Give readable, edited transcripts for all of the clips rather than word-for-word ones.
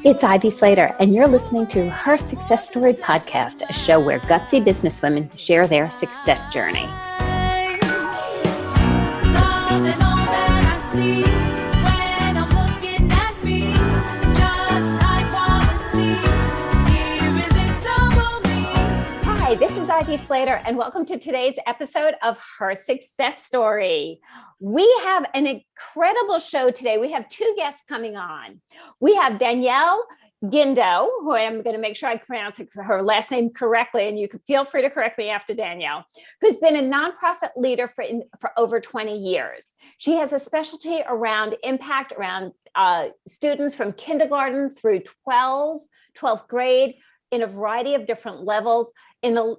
It's Ivy Slater, and you're listening to Her Success Story podcast, a show where gutsy businesswomen share their success journey. Hi, this is Ivy Slater, and welcome to today's episode of Her Success Story. We have an incredible show today. We have two guests coming on. We have Danielle Guindo, who I'm going to make sure I pronounce her last name correctly, and you can feel free to correct me after Danielle, who's been a nonprofit leader for over 20 years. She has a specialty around impact around students from kindergarten through 12th grade in a variety of different levels.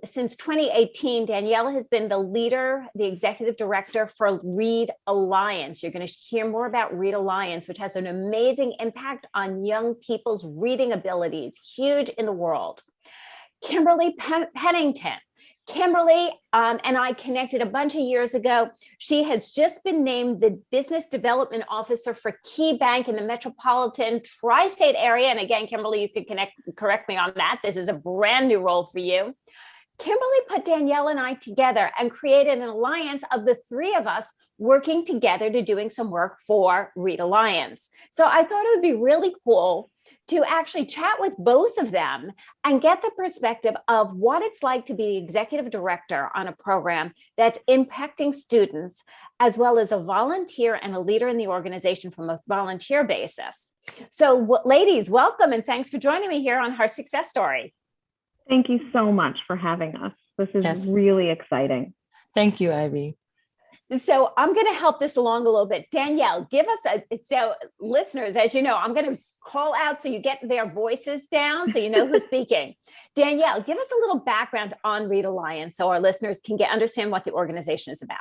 Since 2018, Danielle has been the executive director for Read Alliance. You're going to hear more about Read Alliance, which has an amazing impact on young people's reading abilities, huge in the world. Kimberly Pennington. Kimberly and I connected a bunch of years ago. She has just been named the Business Development Officer for Key Bank in the metropolitan tri-state area. And again, Kimberly, you can correct me on that. This is a brand new role for you. Kimberly put Danielle and I together and created an alliance of the three of us working together to doing some work for Read Alliance. So I thought it would be really cool to actually chat with both of them and get the perspective of what it's like to be executive director on a program that's impacting students, as well as a volunteer and a leader in the organization from a volunteer basis. So ladies, welcome and thanks for joining me here on Her Success Story. Thank you so much for having us. This is really exciting. Thank you, Ivy. So I'm going to help this along a little bit. Danielle, so listeners, as you know, I'm going to call out so you get their voices down so you know who's speaking. Danielle, give us a little background on Read Alliance so our listeners can understand what the organization is about.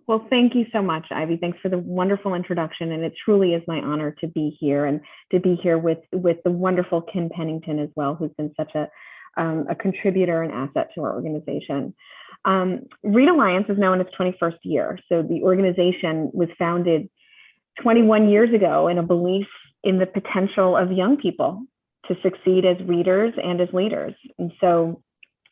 Well, thank you so much, Ivy. Thanks for the wonderful introduction. And it truly is my honor to be here and to be here with the wonderful Kim Pennington as well, who's been such a contributor and asset to our organization. Read Alliance is now in its 21st year. So the organization was founded 21 years ago in a belief in the potential of young people to succeed as readers and as leaders. And so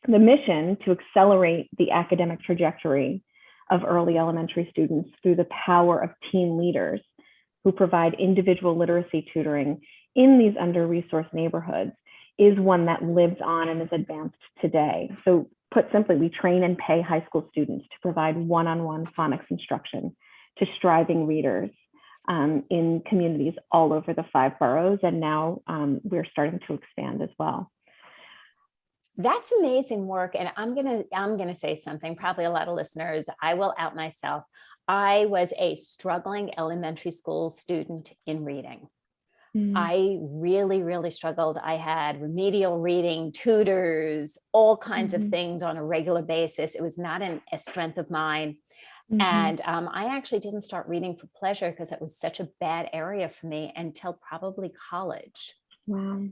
the mission to accelerate the academic trajectory of early elementary students through the power of teen leaders who provide individual literacy tutoring in these under-resourced neighborhoods is one that lives on and is advanced today. So put simply, we train and pay high school students to provide one-on-one phonics instruction to striving readers in communities all over the 5 boroughs. And now we're starting to expand as well. That's amazing work. And I'm gonna say something, probably a lot of listeners, I will out myself. I was a struggling elementary school student in reading. I really, really struggled. I had remedial reading, tutors, all kinds of things on a regular basis. It was not a strength of mine. And I actually didn't start reading for pleasure because it was such a bad area for me until probably college. Wow.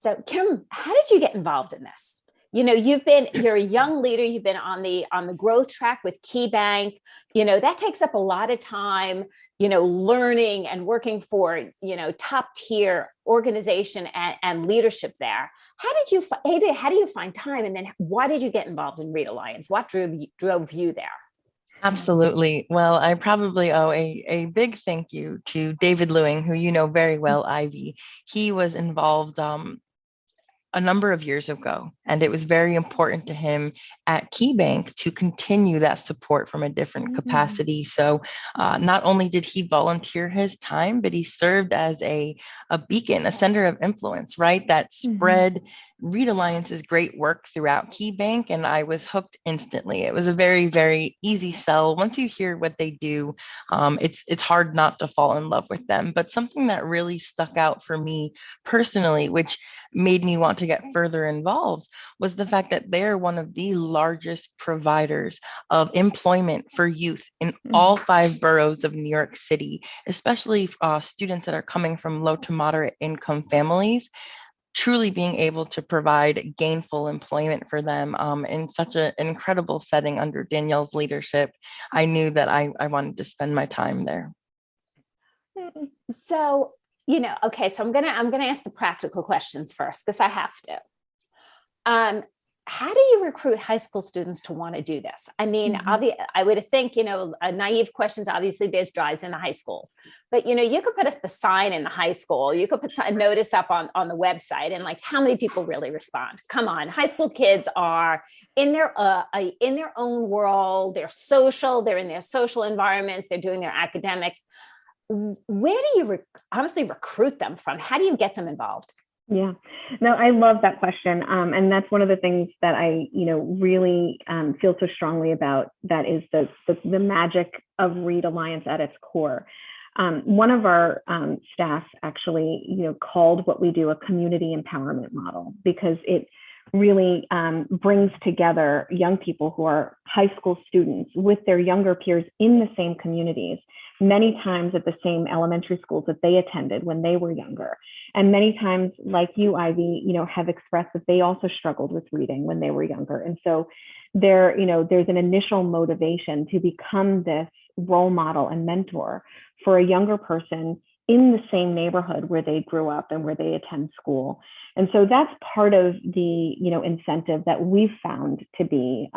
So Kim, how did you get involved in this? You know, you're a young leader. You've been on the growth track with Key Bank. You know, that takes up a lot of time, you know, learning and working for, you know, top tier organization and leadership there. How do you find time? And then why did you get involved in Read Alliance? What drove you there? Absolutely. Well, I probably owe a big thank you to David Lewing, who you know very well, Ivy. He was involved a number of years ago, and it was very important to him at Key Bank to continue that support from a different capacity. So not only did he volunteer his time, but he served as a beacon, a center of influence, right? That spread Read Alliance's great work throughout Key Bank, and I was hooked instantly. It was a very, very easy sell. Once you hear what they do, it's hard not to fall in love with them. But something that really stuck out for me personally, which made me want to get further involved, was the fact that they're one of the largest providers of employment for youth in all 5 boroughs of New York City, especially students that are coming from low to moderate income families. Truly being able to provide gainful employment for them in such an incredible setting under Danielle's leadership, I knew that I wanted to spend my time there. So Okay, so I'm gonna ask the practical questions first because I have to. How do you recruit high school students to want to do this? I mean, I would think, naive questions, obviously there's drives in the high schools, but you could put a sign in the high school, you could put a notice up on the website, and like, how many people really respond? Come on, high school kids are in their own world, they're social, they're in their social environments, they're doing their academics. Where do you honestly recruit them from? How do you get them involved? Yeah, no, I love that question. And that's one of the things that I, really feel so strongly about, that is the magic of Read Alliance at its core. One of our staff actually, called what we do a community empowerment model, because it really brings together young people who are high school students with their younger peers in the same communities, many times at the same elementary schools that they attended when they were younger. And many times, like you, Ivy, have expressed that they also struggled with reading when they were younger. And so there's an initial motivation to become this role model and mentor for a younger person in the same neighborhood where they grew up and where they attend school. And so that's part of the incentive that we've found to be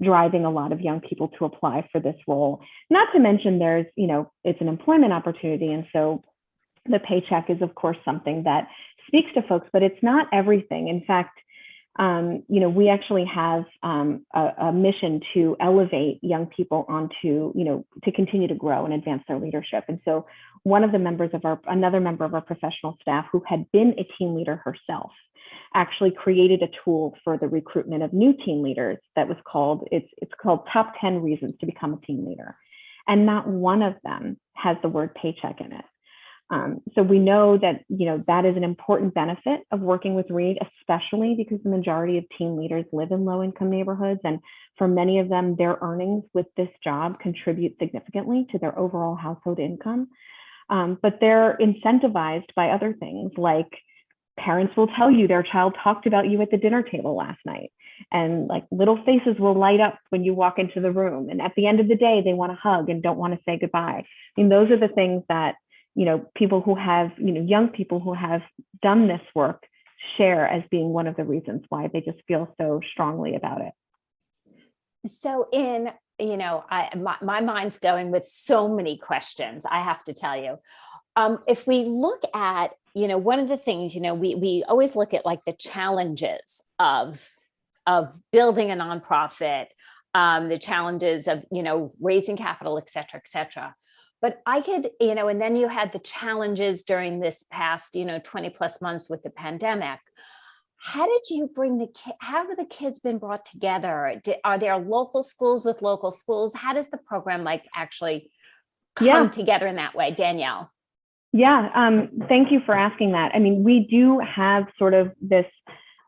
driving a lot of young people to apply for this role. Not to mention there's, it's an employment opportunity. And so the paycheck is, of course, something that speaks to folks, but it's not everything. In fact, we actually have a mission to elevate young people onto, to continue to grow and advance their leadership. And so another member of our professional staff, who had been a team leader herself, actually created a tool for the recruitment of new team leaders that was called, it's called Top 10 Reasons to Become a Team Leader. And not one of them has the word paycheck in it. So we know that, that is an important benefit of working with Read, especially because the majority of team leaders live in low-income neighborhoods. And for many of them, their earnings with this job contribute significantly to their overall household income. But they're incentivized by other things, like parents will tell you their child talked about you at the dinner table last night. And like little faces will light up when you walk into the room. And at the end of the day, they want to hug and don't want to say goodbye. I mean, those are the things that people who have, young people who have done this work share as being one of the reasons why they just feel so strongly about it. So my mind's going with so many questions, I have to tell you. If we look at, one of the things, we always look at like the challenges of building a nonprofit, the challenges of, raising capital, et cetera, et cetera. But I could, and then you had the challenges during this past, 20 plus months with the pandemic. How did you bring how have the kids been brought together? Are there local schools with local schools? How does the program actually come together in that way? Danielle. Yeah, thank you for asking that. I mean, we do have sort of this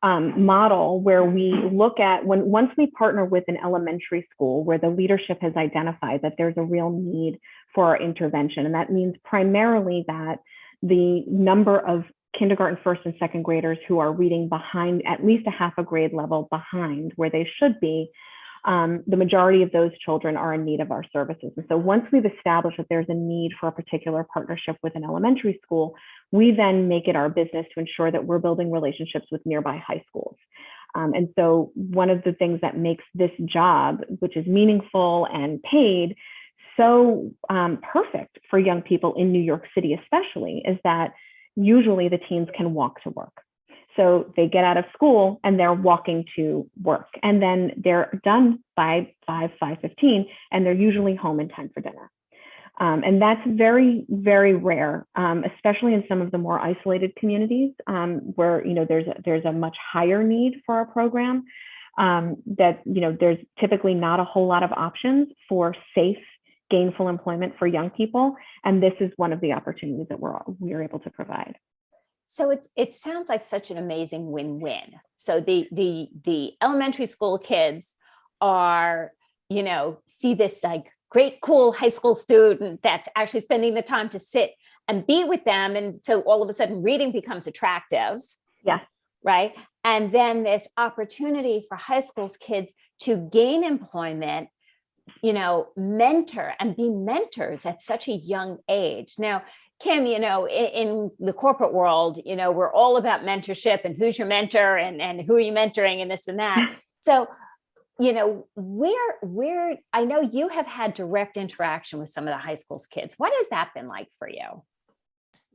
model where we look at once we partner with an elementary school where the leadership has identified that there's a real need for our intervention. And that means primarily that the number of kindergarten, first and second graders who are reading behind, at least a half a grade level behind where they should be, the majority of those children are in need of our services. And so once we've established that there's a need for a particular partnership with an elementary school, we then make it our business to ensure that we're building relationships with nearby high schools. And so one of the things that makes this job, which is meaningful and paid, so perfect for young people in New York City especially, is that usually the teens can walk to work. So they get out of school and they're walking to work, and then they're done by 5:15, and they're usually home in time for dinner. And that's very, very rare, especially in some of the more isolated communities where there's a much higher need for our program. That there's typically not a whole lot of options for safe, gainful employment for young people, and this is one of the opportunities that we're able to provide. So it sounds like such an amazing win-win. So the elementary school kids are, see this great, cool high school student that's actually spending the time to sit and be with them. And so all of a sudden reading becomes attractive. Yeah. Right. And then this opportunity for high school kids to gain employment mentor and be mentors at such a young age. Now, Kim, in the corporate world, we're all about mentorship and who's your mentor and who are you mentoring and this and that. So, where I know you have had direct interaction with some of the high school's kids. What has that been like for you?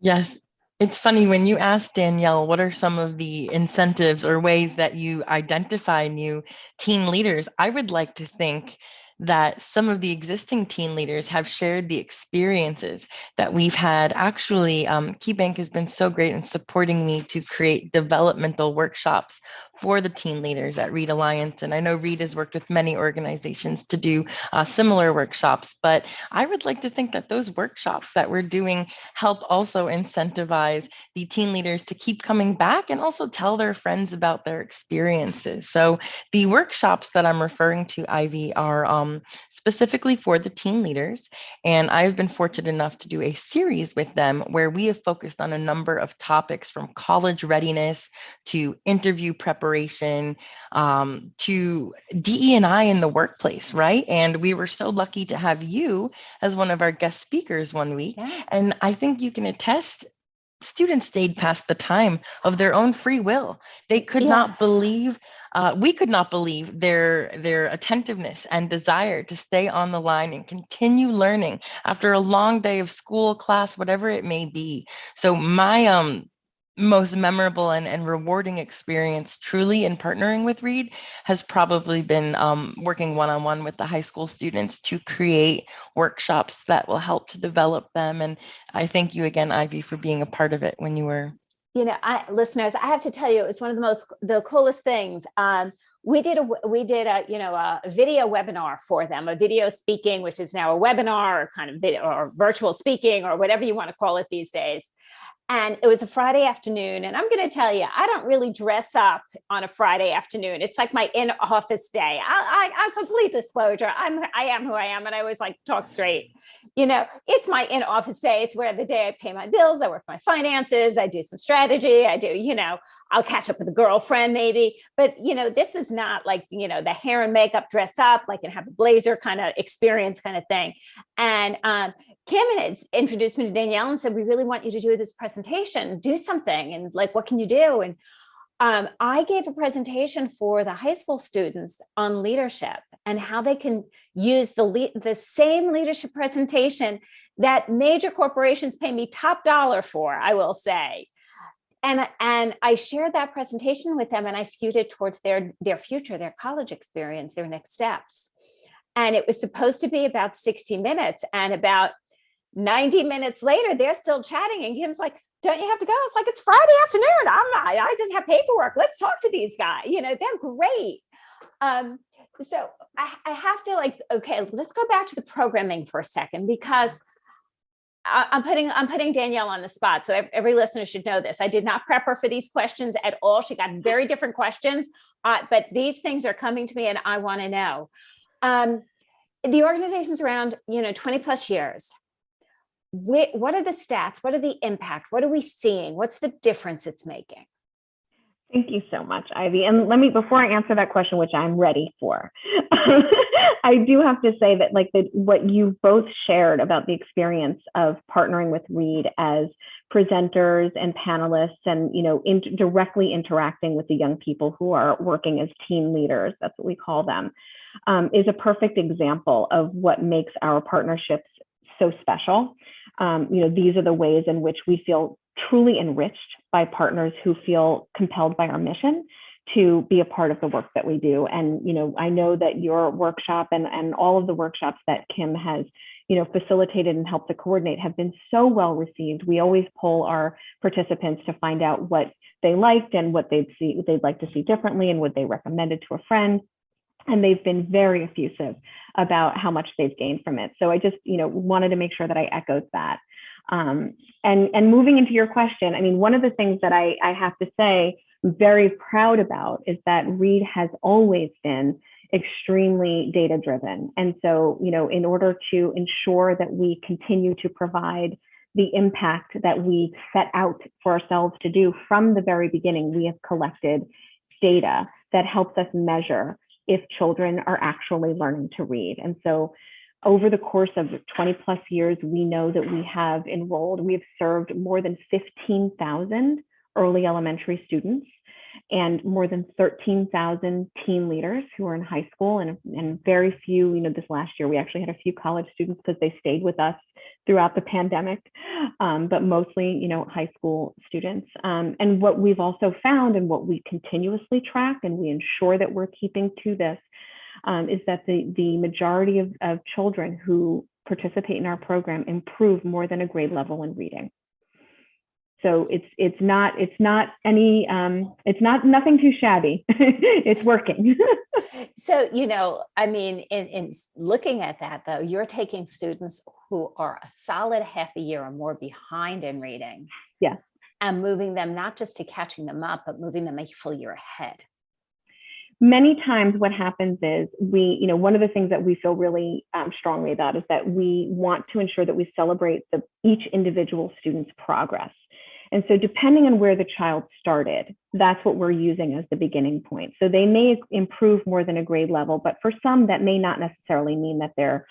Yes. It's funny when you ask Danielle, what are some of the incentives or ways that you identify new teen leaders? I would like to think that some of the existing teen leaders have shared the experiences that we've had. Actually, KeyBank has been so great in supporting me to create developmental workshops for the teen leaders at Read Alliance. And I know Read has worked with many organizations to do similar workshops, but I would like to think that those workshops that we're doing help also incentivize the teen leaders to keep coming back and also tell their friends about their experiences. So the workshops that I'm referring to, Ivy, are specifically for the teen leaders. And I've been fortunate enough to do a series with them where we have focused on a number of topics from college readiness to interview preparation to DE&I in the workplace, right? And we were so lucky to have you as one of our guest speakers one week. Yeah. And I think you can attest students stayed past the time of their own free will. They could not believe, we could not believe their attentiveness and desire to stay on the line and continue learning after a long day of school, class, whatever it may be. So my most memorable and rewarding experience truly in partnering with Read has probably been working one-on-one with the high school students to create workshops that will help to develop them. And I thank you again, Ivy, for being a part of it when you were. Listeners, I have to tell you, it was one of the coolest things. We did a video webinar for them, a video speaking, which is now a webinar or kind of video or virtual speaking or whatever you want to call it these days. And it was a Friday afternoon. And I'm going to tell you, I don't really dress up on a Friday afternoon. It's like my in-office day. I complete disclosure. I am who I am. And I always like talk straight. It's my in-office day. It's where the day I pay my bills. I work my finances. I do some strategy. I do, I'll catch up with a girlfriend maybe. But, this was not like, the hair and makeup, dress up, like and have a blazer kind of experience kind of thing. And Kim had introduced me to Danielle and said, we really want you to do this presentation, do something. And like, what can you do? And I gave a presentation for the high school students on leadership and how they can use the same leadership presentation that major corporations pay me top dollar for, I will say. And I shared that presentation with them and I skewed it towards their future, their college experience, their next steps. And it was supposed to be about 60 minutes, and about 90 minutes later, they're still chatting. And Kim's like, don't you have to go? It's like, it's Friday afternoon. I just have paperwork. Let's talk to these guys. They're great. So I have to okay, let's go back to the programming for a second, because I'm putting Danielle on the spot. So every listener should know this. I did not prep her for these questions at all. She got very different questions, but these things are coming to me and I want to know. The organization's around, 20 plus years. What are the stats? What are the impact? What are we seeing? What's the difference it's making? Thank you so much, Ivy. And before I answer that question, which I'm ready for, I do have to say that what you both shared about the experience of partnering with Read as presenters and panelists and, directly interacting with the young people who are working as teen leaders, that's what we call them, is a perfect example of what makes our partnerships so special. These are the ways in which we feel truly enriched by partners who feel compelled by our mission to be a part of the work that we do. And, I know that your workshop and all of the workshops that Kim has, facilitated and helped to coordinate have been so well received. We always poll our participants to find out what they liked and what they'd like to see differently and would they recommend it to a friend. And they've been very effusive about how much they've gained from it. So I just, wanted to make sure that I echoed that. And moving into your question, I mean, one of the things that I have to say I'm very proud about is that Read has always been extremely data driven. And so, in order to ensure that we continue to provide the impact that we set out for ourselves to do from the very beginning, we have collected data that helps us measure if children are actually learning to read. And so over the course of 20 plus years, we know that we have served more than 15,000 early elementary students and more than 13,000 teen leaders who are in high school, and very few, this last year, we actually had a few college students because they stayed with us throughout the pandemic, but mostly, high school students. And what we've also found, and what we continuously track, and we ensure that we're keeping to this, is that the majority of children who participate in our program improve more than a grade level in reading. So it's not nothing too shabby. It's working. So, in looking at that, though, you're taking students who are a solid half a year or more behind in reading. Yeah. And moving them not just to catching them up, but moving them a full year ahead. Many times what happens is one of the things that we feel really strongly about is that we want to ensure that we celebrate each individual student's progress. And so depending on where the child started, that's what we're using as the beginning point. So they may improve more than a grade level, but for some that may not necessarily mean that they're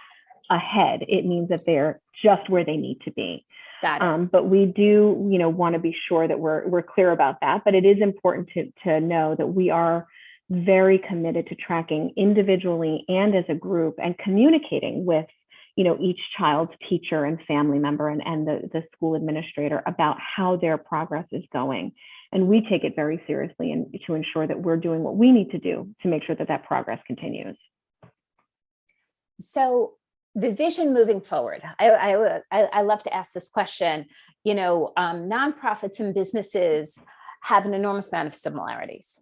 ahead. It means that they're just where they need to be. Got it. But we do, want to be sure that we're clear about that. But it is important to know that we are very committed to tracking individually and as a group, and communicating with each child's teacher and family member and the school administrator about how their progress is going. And we take it very seriously, and to ensure that we're doing what we need to do to make sure that progress continues. So the vision moving forward, I love to ask this question. Nonprofits and businesses have an enormous amount of similarities.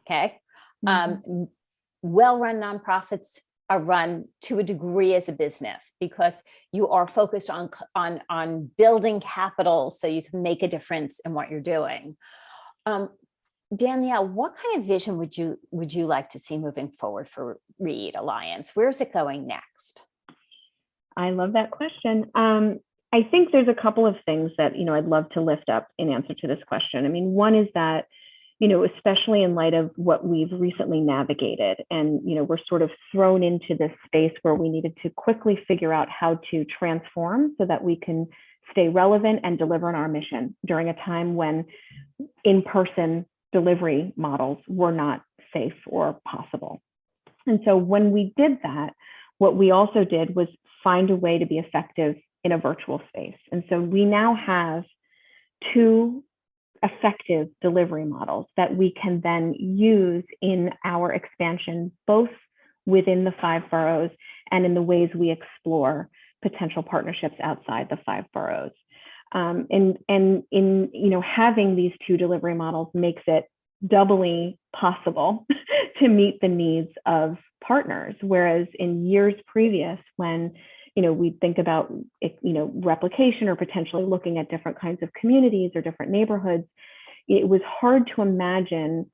Okay. Mm-hmm. Well-run nonprofits are run to a degree as a business, because you are focused on building capital so you can make a difference in what you're doing. Danielle, what kind of vision would you like to see moving forward for Read Alliance? Where's it going next? I love that question. I think there's a couple of things that I'd love to lift up in answer to this question. I mean, one is that especially in light of what we've recently navigated, and we're sort of thrown into this space where we needed to quickly figure out how to transform so that we can stay relevant and deliver on our mission during a time when in-person delivery models were not safe or possible. And so when we did that, what we also did was find a way to be effective in a virtual space. And so we now have two effective delivery models that we can then use in our expansion, both within the 5 boroughs and in the ways we explore potential partnerships outside the 5 boroughs. And in having these two delivery models makes it doubly possible to meet the needs of partners. Whereas in years previous, when we think about replication or potentially looking at different kinds of communities or different neighborhoods, it was hard to imagine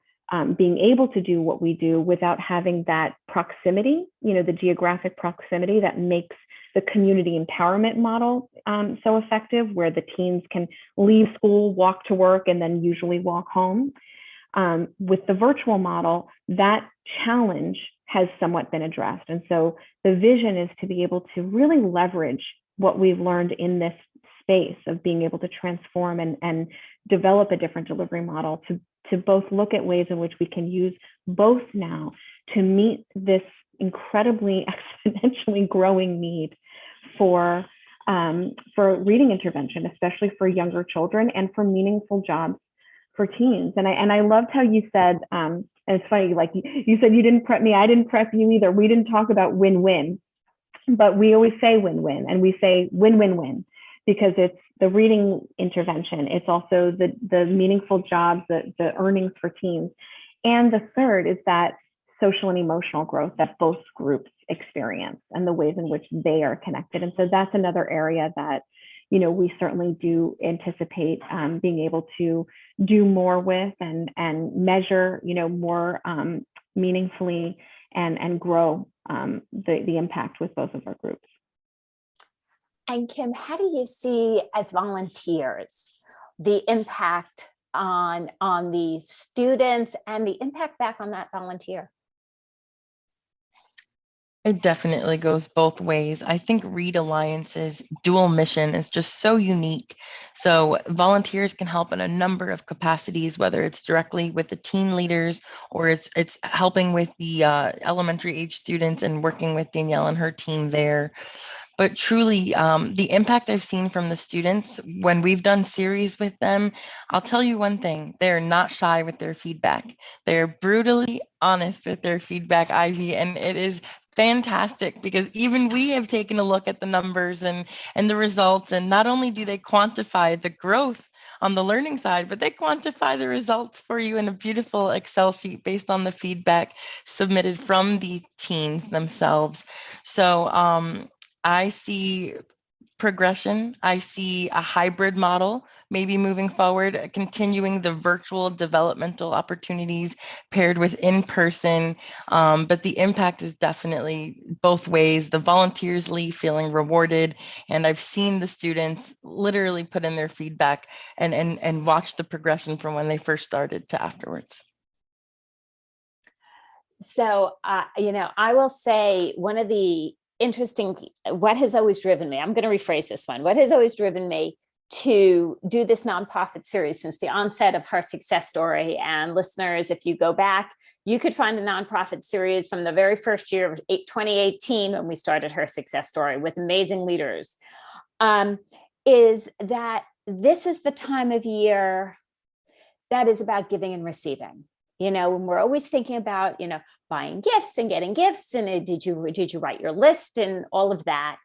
being able to do what we do without having that proximity, the geographic proximity that makes the community empowerment model so effective, where the teens can leave school, walk to work, and then usually walk home. With the virtual model, that challenge has somewhat been addressed. And so the vision is to be able to really leverage what we've learned in this space of being able to transform and develop a different delivery model to both look at ways in which we can use both now to meet this incredibly exponentially growing need for reading intervention, especially for younger children, and for meaningful jobs for teens. And I loved how you said, and it's funny, like you said, you didn't prep me, I didn't prep you either. We didn't talk about win-win, but we always say win-win, and we say win-win-win, because it's the reading intervention. It's also the meaningful jobs, the earnings for teens. And the third is that social and emotional growth that both groups experience and the ways in which they are connected. And so that's another area that we certainly do anticipate being able to do more with and measure, more meaningfully and grow the impact with both of our groups. And Kim, how do you see, as volunteers, the impact on the students and the impact back on that volunteer? It definitely goes both ways. I think Read Alliance's dual mission is just so unique. So volunteers can help in a number of capacities, whether it's directly with the teen leaders or it's helping with the elementary age students and working with Danielle and her team there. But truly, the impact I've seen from the students when we've done series with them, I'll tell you one thing, they're not shy with their feedback. They're brutally honest with their feedback, Ivy, and it is fantastic because even we have taken a look at the numbers and the results, and not only do they quantify the growth on the learning side, but they quantify the results for you in a beautiful Excel sheet based on the feedback submitted from the teens themselves. So I see progression. I see a hybrid model, maybe moving forward, continuing the virtual developmental opportunities paired with in person. But the impact is definitely both ways. The volunteers leave feeling rewarded, and I've seen the students literally put in their feedback and watch the progression from when they first started to afterwards. So, I will say one of the interesting, what has always driven me, I'm going to rephrase this one, what has always driven me to do this nonprofit series since the onset of Her Success Story. And listeners, if you go back, you could find the nonprofit series from the very first year of 2018 when we started Her Success Story with amazing leaders, is that this is the time of year that is about giving and receiving. When we're always thinking about, buying gifts and getting gifts, and did you write your list and all of that.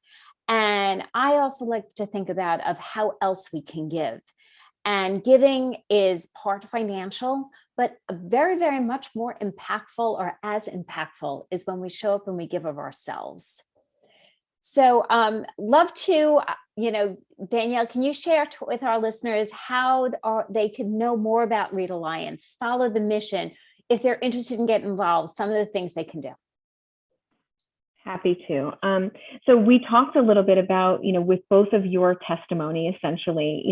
And I also like to think about of how else we can give. And giving is part financial, but very, very much more impactful, or as impactful, is when we show up and we give of ourselves. So love to, Danielle, can you share with our listeners how they can know more about Read Alliance, follow the mission, if they're interested in getting involved, some of the things they can do? Happy to. So we talked a little bit about, with both of your testimony, essentially,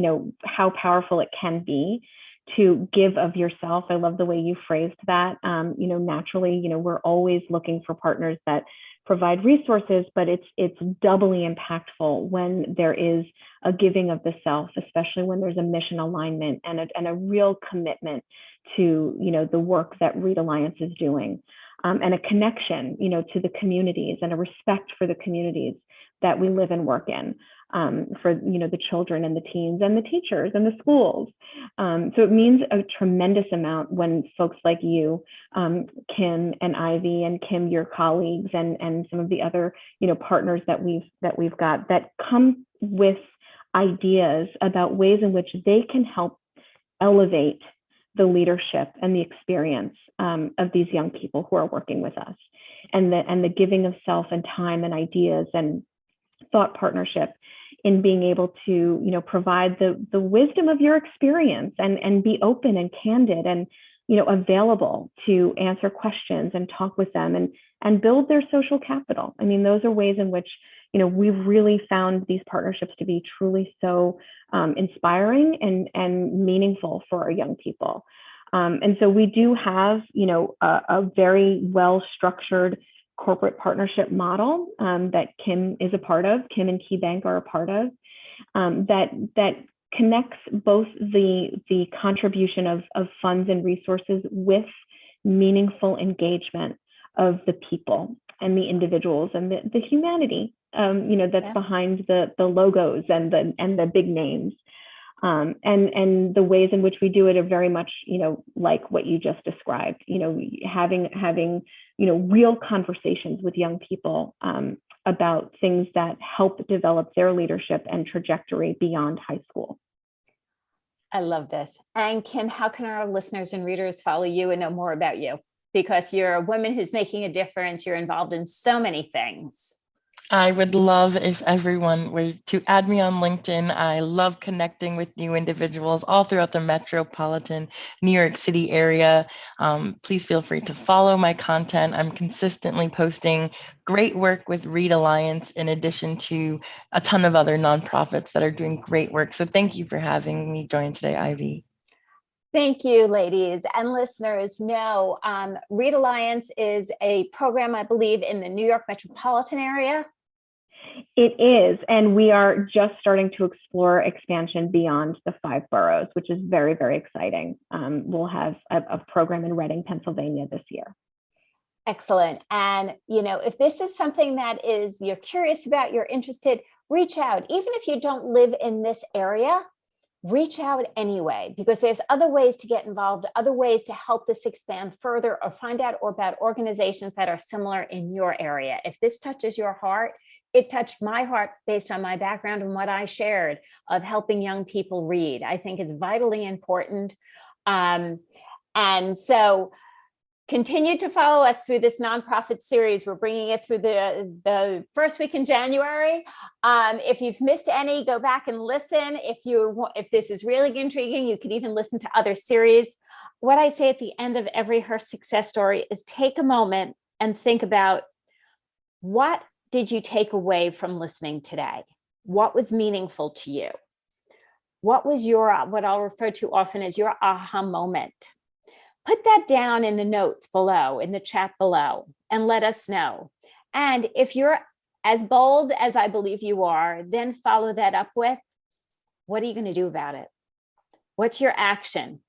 how powerful it can be to give of yourself. I love the way you phrased that. Naturally, we're always looking for partners that provide resources, but it's doubly impactful when there is a giving of the self, especially when there's a mission alignment and a real commitment to, the work that Read Alliance is doing, and a connection, to the communities and a respect for the communities that we live and work in, for, the children and the teens and the teachers and the schools. So it means a tremendous amount when folks like you, Kim and Ivy, and Kim, your colleagues, and some of the other, partners that we've got that come with ideas about ways in which they can help elevate the leadership and the experience of these young people who are working with us, and the giving of self and time and ideas and thought partnership in being able to, provide the wisdom of your experience and be open and candid and, available to answer questions and talk with them and build their social capital. I mean, those are ways in which, we've really found these partnerships to be truly so inspiring and meaningful for our young people. And so we do have, a very well-structured corporate partnership model that Kim is a part of, Kim and KeyBank are a part of, that connects both the contribution of funds and resources with meaningful engagement of the people and the individuals and the humanity, that's behind the logos and the big names. And the ways in which we do it are very much, like what you just described, having real conversations with young people about things that help develop their leadership and trajectory beyond high school. I love this. And Kim, how can our listeners and readers follow you and know more about you? Because you're a woman who's making a difference. You're involved in so many things. I would love if everyone were to add me on LinkedIn. I love connecting with new individuals all throughout the metropolitan New York City area. Please feel free to follow my content. I'm consistently posting great work with Read Alliance, in addition to a ton of other nonprofits that are doing great work. So thank you for having me join today, Ivy. Thank you, ladies and listeners. No, Read Alliance is a program, I believe, in the New York metropolitan area. It is, and we are just starting to explore expansion beyond the 5 boroughs, which is very, very exciting. We'll have a program in Reading, Pennsylvania this year. Excellent. And, if this is something that you're curious about, you're interested, reach out. Even if you don't live in this area, reach out anyway, because there's other ways to get involved, other ways to help this expand further, or find out about organizations that are similar in your area. If this touches your heart, it touched my heart based on my background and what I shared of helping young people read. I think it's vitally important. And so continue to follow us through this nonprofit series. We're bringing it through the first week in January. If you've missed any, go back and listen. If this is really intriguing, you could even listen to other series. What I say at the end of every Her Success Story is take a moment and think about, what did you take away from listening today? What was meaningful to you? What was what I'll refer to often as your aha moment? Put that down in the notes below, in the chat below, and let us know. And if you're as bold as I believe you are, then follow that up with, what are you going to do about it? What's your action?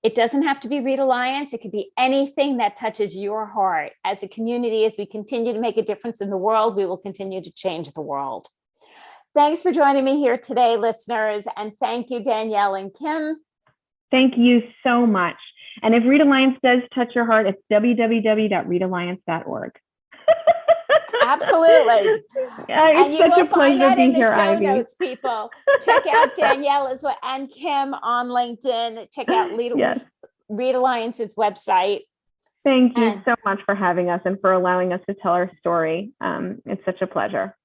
It doesn't have to be Read Alliance. It could be anything that touches your heart. As a community, as we continue to make a difference in the world, we will continue to change the world. Thanks for joining me here today, listeners. And thank you, Danielle and Kim. Thank you so much. And if Read Alliance does touch your heart, it's www.readalliance.org. Absolutely. And you will find that in the show Ivy. Notes, people. Check out Danielle and Kim on LinkedIn. Check out Read Alliance's website. Thank you so much for having us and for allowing us to tell our story. It's such a pleasure.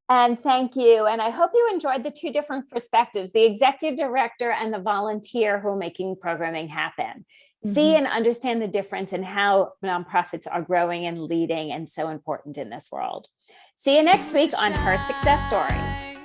And thank you. And I hope you enjoyed the 2 different perspectives, the executive director and the volunteer who are making programming happen. See and understand the difference in how nonprofits are growing and leading, and so important in this world. See you next week on Her Success Story.